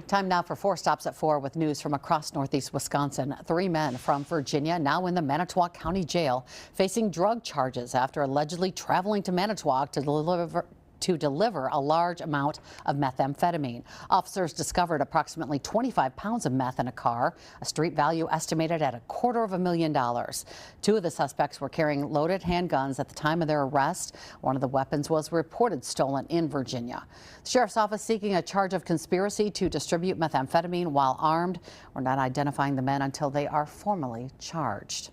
Time now for 4 stops at 4 with news from across northeast Wisconsin. 3 men from Virginia now in the Manitowoc County Jail facing drug charges after allegedly traveling to Manitowoc to deliver a large amount of methamphetamine. Officers discovered approximately 25 pounds of meth in a car, a street value estimated at $250,000. 2 of the suspects were carrying loaded handguns at the time of their arrest. One of the weapons was reported stolen in Virginia. The sheriff's office seeking a charge of conspiracy to distribute methamphetamine while armed. We're not identifying the men until they are formally charged.